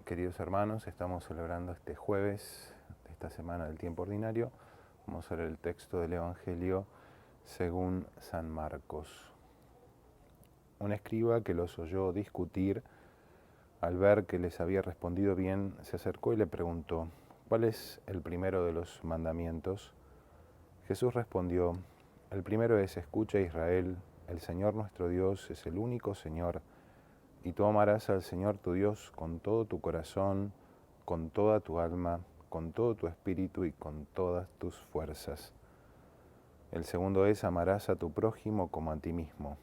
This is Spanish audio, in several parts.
Queridos hermanos, estamos celebrando este jueves de esta semana del tiempo ordinario. Vamos a leer el texto del Evangelio según San Marcos. Un escriba que los oyó discutir, al ver que les había respondido bien, se acercó y le preguntó: ¿cuál es el primero de los mandamientos? Jesús respondió: el primero es: escucha, Israel, el Señor nuestro Dios es el único Señor, y tú amarás al Señor tu Dios con todo tu corazón, con toda tu alma, con todo tu espíritu y con todas tus fuerzas. El segundo es: amarás a tu prójimo como a ti mismo.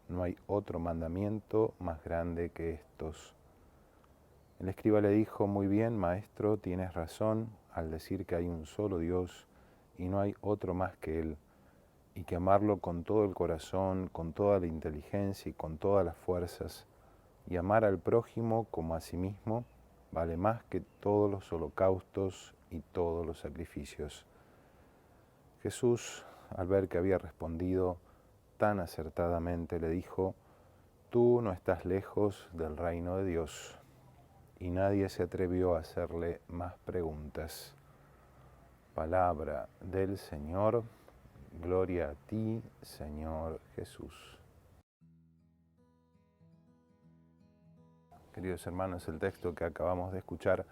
No hay otro mandamiento más grande que estos. El escriba le dijo: muy bien, maestro, tienes razón al decir que hay un solo Dios y no hay otro más que Él, y que amarlo con todo el corazón, con toda la inteligencia y con todas las fuerzas, y amar al prójimo como a sí mismo, vale más que todos los holocaustos y todos los sacrificios. Jesús, al ver que había respondido tan acertadamente, le dijo: tú no estás lejos del reino de Dios. Y nadie se atrevió a hacerle más preguntas. Palabra del Señor. Gloria a ti, Señor Jesús. Queridos hermanos, el texto que acabamos de escuchar,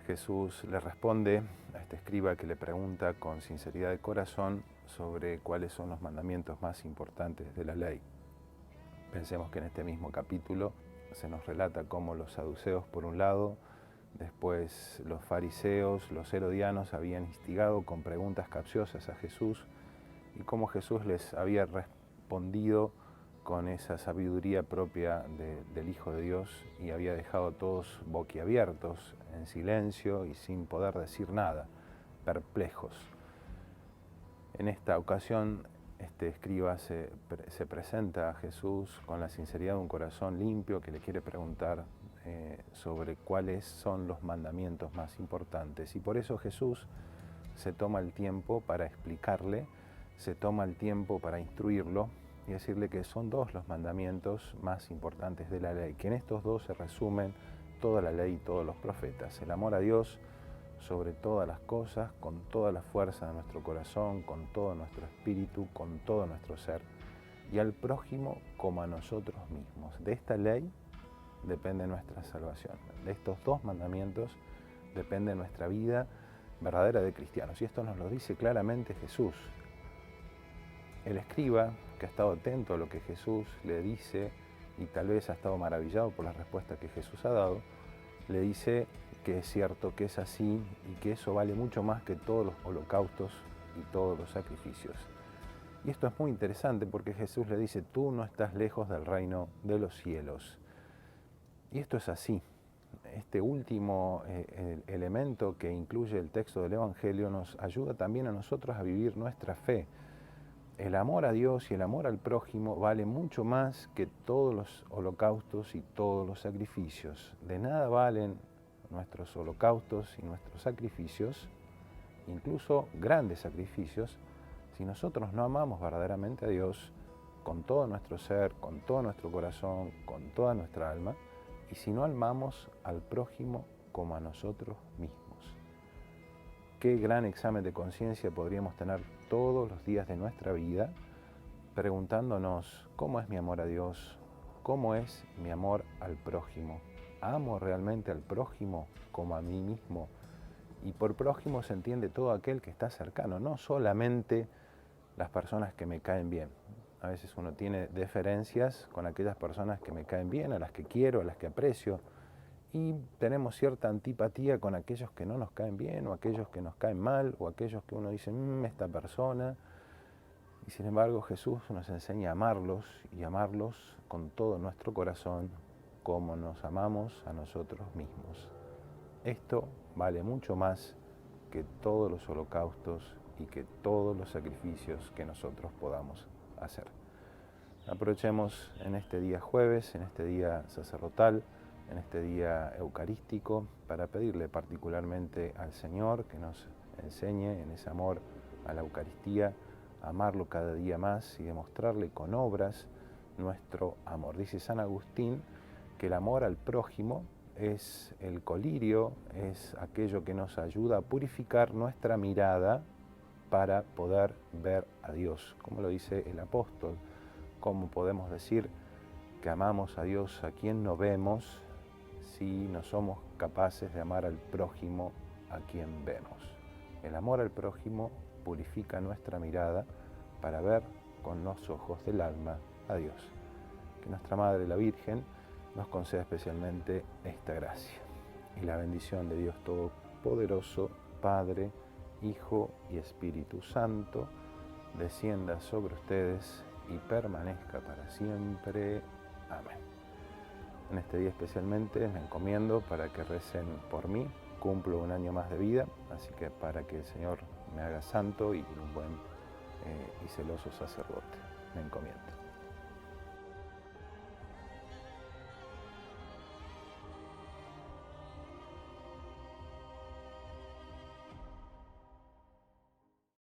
Jesús le responde a este escriba que le pregunta con sinceridad de corazón sobre cuáles son los mandamientos más importantes de la ley. Pensemos que en este mismo capítulo se nos relata cómo los saduceos, por un lado, después los fariseos, los herodianos habían instigado con preguntas capciosas a Jesús, y cómo Jesús les había respondido con esa sabiduría propia del Hijo de Dios, y había dejado a todos boquiabiertos, en silencio y sin poder decir nada, perplejos. En esta ocasión, este escriba se presenta a Jesús con la sinceridad de un corazón limpio que le quiere preguntar sobre cuáles son los mandamientos más importantes. Y por eso Jesús se toma el tiempo para explicarle, se toma el tiempo para instruirlo y decirle que son dos los mandamientos más importantes de la ley, que en estos dos se resumen toda la ley y todos los profetas: el amor a Dios sobre todas las cosas, con toda la fuerza de nuestro corazón, con todo nuestro espíritu, con todo nuestro ser, y al prójimo como a nosotros mismos. De esta ley depende nuestra salvación. De estos dos mandamientos depende nuestra vida verdadera de cristianos. Y esto nos lo dice claramente Jesús. El escriba, que ha estado atento a lo que Jesús le dice y tal vez ha estado maravillado por la respuesta que Jesús ha dado, le dice que es cierto, que es así y que eso vale mucho más que todos los holocaustos y todos los sacrificios. Y esto es muy interesante porque Jesús le dice: tú no estás lejos del reino de los cielos. Y esto es así. Este último elemento que incluye el texto del Evangelio nos ayuda también a nosotros a vivir nuestra fe. El amor a Dios y el amor al prójimo vale mucho más que todos los holocaustos y todos los sacrificios. De nada valen nuestros holocaustos y nuestros sacrificios, incluso grandes sacrificios, si nosotros no amamos verdaderamente a Dios con todo nuestro ser, con todo nuestro corazón, con toda nuestra alma, y si no amamos al prójimo como a nosotros mismos. Qué gran examen de conciencia podríamos tener todos los días de nuestra vida, preguntándonos: ¿cómo es mi amor a Dios? ¿Cómo es mi amor al prójimo? ¿Amo realmente al prójimo como a mí mismo? Y por prójimo se entiende todo aquel que está cercano, no solamente las personas que me caen bien. A veces uno tiene deferencias con aquellas personas que me caen bien, a las que quiero, a las que aprecio, y tenemos cierta antipatía con aquellos que no nos caen bien, o aquellos que nos caen mal, o aquellos que uno dice: esta persona. Y sin embargo Jesús nos enseña a amarlos, y amarlos con todo nuestro corazón, como nos amamos a nosotros mismos. Esto vale mucho más que todos los holocaustos y que todos los sacrificios que nosotros podamos hacer. Aprovechemos en este día jueves, en este día sacerdotal, en este día eucarístico, para pedirle particularmente al Señor que nos enseñe en ese amor a la Eucaristía, a amarlo cada día más y demostrarle con obras nuestro amor. Dice San Agustín que el amor al prójimo es el colirio, es aquello que nos ayuda a purificar nuestra mirada para poder ver a Dios. Como lo dice el apóstol, ¿cómo podemos decir que amamos a Dios a quien no vemos si no somos capaces de amar al prójimo a quien vemos? El amor al prójimo purifica nuestra mirada para ver con los ojos del alma a Dios. Que nuestra Madre, la Virgen, nos conceda especialmente esta gracia. Y la bendición de Dios Todopoderoso, Padre, Hijo y Espíritu Santo, descienda sobre ustedes y permanezca para siempre. Amén. En este día especialmente me encomiendo para que recen por mí. Cumplo un año más de vida, así que para que el Señor me haga santo y un buen y celoso sacerdote. Me encomiendo.